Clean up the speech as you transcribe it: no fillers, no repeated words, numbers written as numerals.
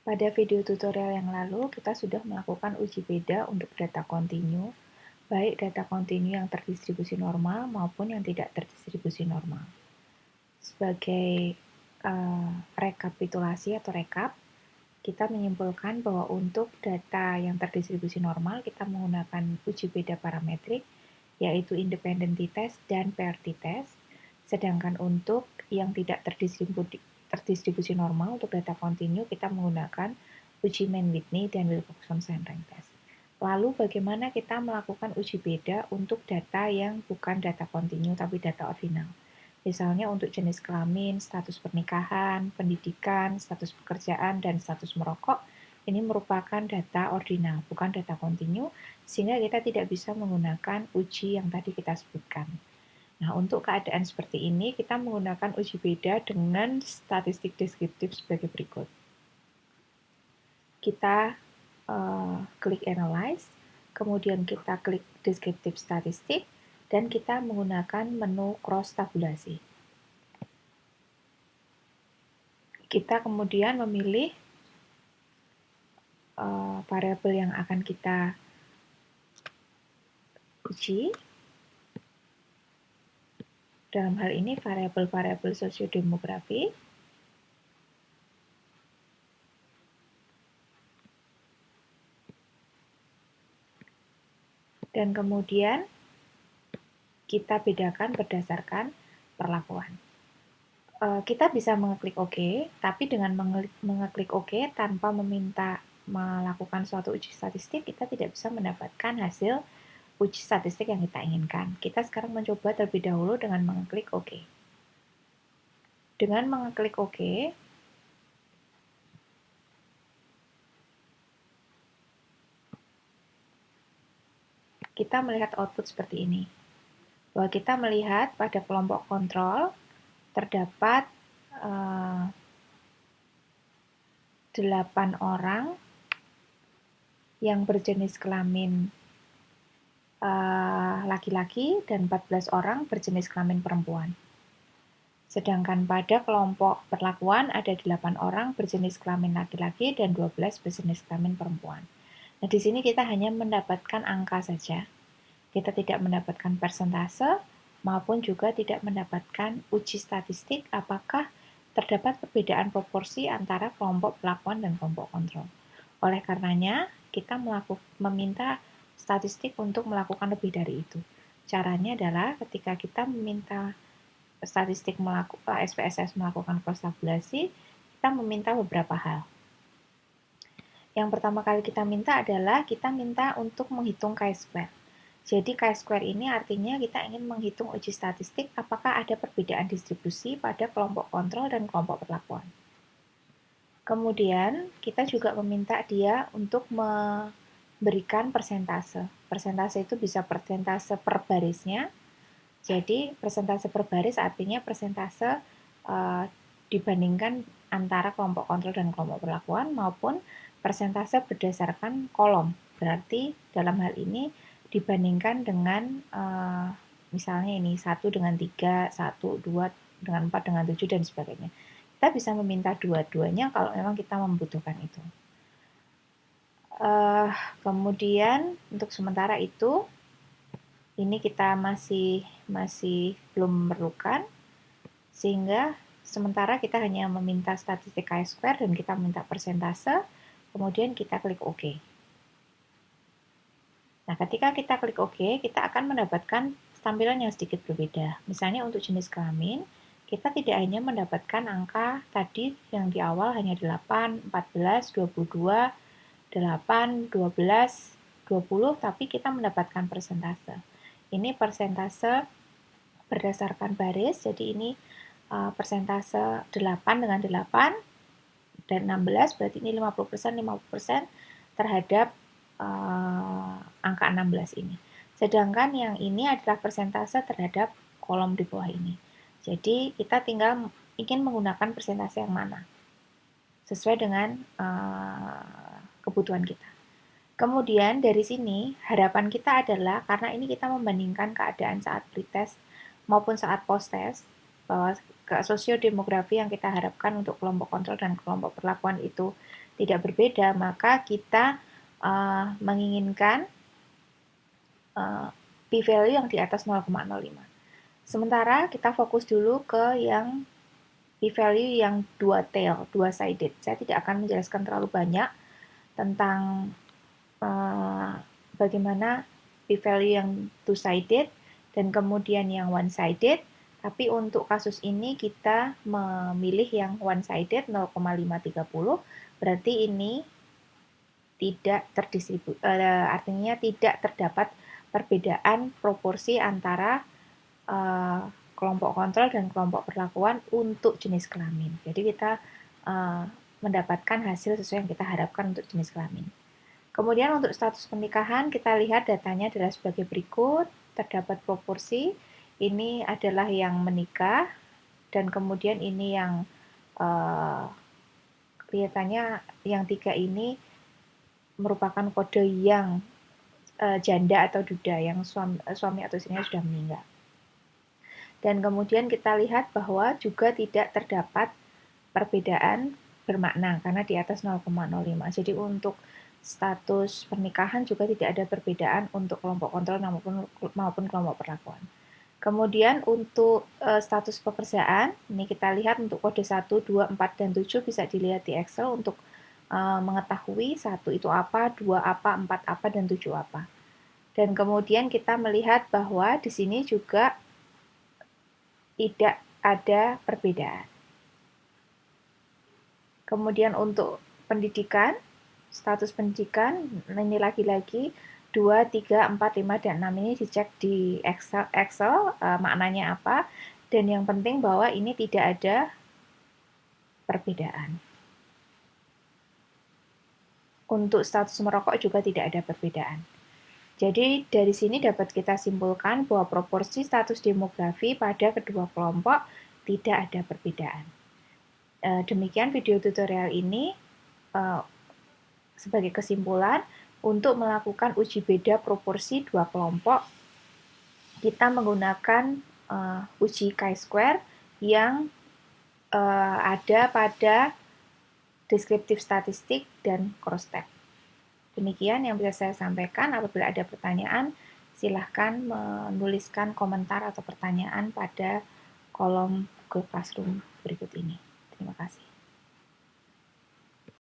Pada video tutorial yang lalu, kita sudah melakukan uji beda untuk data kontinu, baik data kontinu yang terdistribusi normal maupun yang tidak terdistribusi normal. Sebagai rekapitulasi atau rekap, kita menyimpulkan bahwa untuk data yang terdistribusi normal, kita menggunakan uji beda parametrik, yaitu independent t-test dan pair t-test. Sedangkan untuk yang tidak terdistribusi normal, untuk data kontinu, kita menggunakan uji Mann-Whitney dan Wilcoxon-Sandring test. Lalu bagaimana kita melakukan uji beda untuk data yang bukan data kontinu tapi data ordinal? Misalnya untuk jenis kelamin, status pernikahan, pendidikan, status pekerjaan, dan status merokok, ini merupakan data ordinal, bukan data kontinu, sehingga kita tidak bisa menggunakan uji yang tadi kita sebutkan. Nah, untuk keadaan seperti ini, kita menggunakan uji beda dengan statistik deskriptif sebagai berikut. Kita klik Analyze, kemudian kita klik Descriptive Statistik, dan kita menggunakan menu Cross Tabulasi. Kita kemudian memilih variabel yang akan kita uji. Dalam hal ini variabel-variabel sosiodemografi. Dan kemudian kita bedakan berdasarkan perlakuan. Kita bisa mengeklik OK, tapi dengan mengeklik OK tanpa meminta melakukan suatu uji statistik, kita tidak bisa mendapatkan hasil uji statistik yang kita inginkan. Kita sekarang mencoba terlebih dahulu dengan mengeklik OK. Dengan mengeklik OK, kita melihat output seperti ini. Bahwa kita melihat pada kelompok kontrol terdapat 8 orang yang berjenis kelamin laki-laki dan 14 orang berjenis kelamin perempuan. Sedangkan pada kelompok perlakuan ada 8 orang berjenis kelamin laki-laki dan 12 berjenis kelamin perempuan. Nah, di sini kita hanya mendapatkan angka saja. Kita tidak mendapatkan persentase maupun juga tidak mendapatkan uji statistik apakah terdapat perbedaan proporsi antara kelompok perlakuan dan kelompok kontrol. Oleh karenanya, kita meminta statistik untuk melakukan lebih dari itu. Caranya adalah ketika kita meminta statistik SPSS melakukan cross tabulasi, kita meminta beberapa hal. Yang pertama kali kita minta adalah kita minta untuk menghitung chi-square. Jadi chi-square ini artinya kita ingin menghitung uji statistik apakah ada perbedaan distribusi pada kelompok kontrol dan kelompok perlakuan. Kemudian kita juga meminta dia untuk memberikan persentase. Persentase itu bisa persentase per barisnya. Jadi persentase per baris artinya persentase dibandingkan antara kelompok kontrol dan kelompok perlakuan maupun persentase berdasarkan kolom. Berarti dalam hal ini dibandingkan dengan misalnya ini 1 dengan 3, 1, 2 dengan 4 dengan 7 dan sebagainya. Kita bisa meminta dua-duanya kalau memang kita membutuhkan itu. Kemudian untuk sementara itu ini kita masih belum memerlukan, sehingga sementara kita hanya meminta statistik chi-square dan kita minta persentase, kemudian kita klik OK. Nah, ketika kita klik OK, kita akan mendapatkan tampilan yang sedikit berbeda. Misalnya untuk jenis kelamin, kita tidak hanya mendapatkan angka tadi yang di awal hanya 8, 14, 22, 8, 12, 20, tapi kita mendapatkan persentase. Ini persentase berdasarkan baris, jadi ini persentase 8 dengan 8 dan 16, berarti ini 50%, 50% terhadap angka 16 ini. Sedangkan yang ini adalah persentase terhadap kolom di bawah ini. Jadi kita tinggal ingin menggunakan persentase yang mana sesuai dengan kebutuhan kita. Kemudian dari sini harapan kita adalah karena ini kita membandingkan keadaan saat pretest maupun saat post-test, bahwa sosiodemografi yang kita harapkan untuk kelompok kontrol dan kelompok perlakuan itu tidak berbeda, maka kita menginginkan p-value yang di atas 0,05. Sementara kita fokus dulu ke yang p-value yang dua-sided. Saya tidak akan menjelaskan terlalu banyak tentang bagaimana p-value yang two-sided dan kemudian yang one-sided, tapi untuk kasus ini kita memilih yang one-sided 0,530, berarti ini tidak artinya tidak terdapat perbedaan proporsi antara kelompok kontrol dan kelompok perlakuan untuk jenis kelamin. Jadi kita mendapatkan hasil sesuai yang kita harapkan untuk jenis kelamin. Kemudian untuk status pernikahan, kita lihat datanya adalah sebagai berikut. Terdapat proporsi, ini adalah yang menikah, dan kemudian ini yang kelihatannya yang 3 ini merupakan kode yang janda atau duda, yang suami atau istrinya sudah meninggal. Dan kemudian kita lihat bahwa juga tidak terdapat perbedaan bermakna, karena di atas 0,05. Jadi untuk status pernikahan juga tidak ada perbedaan untuk kelompok kontrol maupun kelompok perlakuan. Kemudian untuk status pekerjaan, ini kita lihat untuk kode 1, 2, 4, dan 7 bisa dilihat di Excel untuk mengetahui 1 itu apa, 2 apa, 4 apa, dan 7 apa. Dan kemudian kita melihat bahwa di sini juga tidak ada perbedaan. Kemudian untuk pendidikan, status pendidikan, ini lagi-lagi 2, 3, 4, 5, dan 6 ini dicek di Excel maknanya apa. Dan yang penting bahwa ini tidak ada perbedaan. Untuk status merokok juga tidak ada perbedaan. Jadi dari sini dapat kita simpulkan bahwa proporsi status demografi pada kedua kelompok tidak ada perbedaan. Demikian video tutorial ini. Sebagai kesimpulan, untuk melakukan uji beda proporsi dua kelompok, kita menggunakan uji chi-square yang ada pada deskriptif statistik dan cross-tab. Demikian yang bisa saya sampaikan. Apabila ada pertanyaan, silahkan menuliskan komentar atau pertanyaan pada kolom Google Classroom berikut ini. Terima kasih.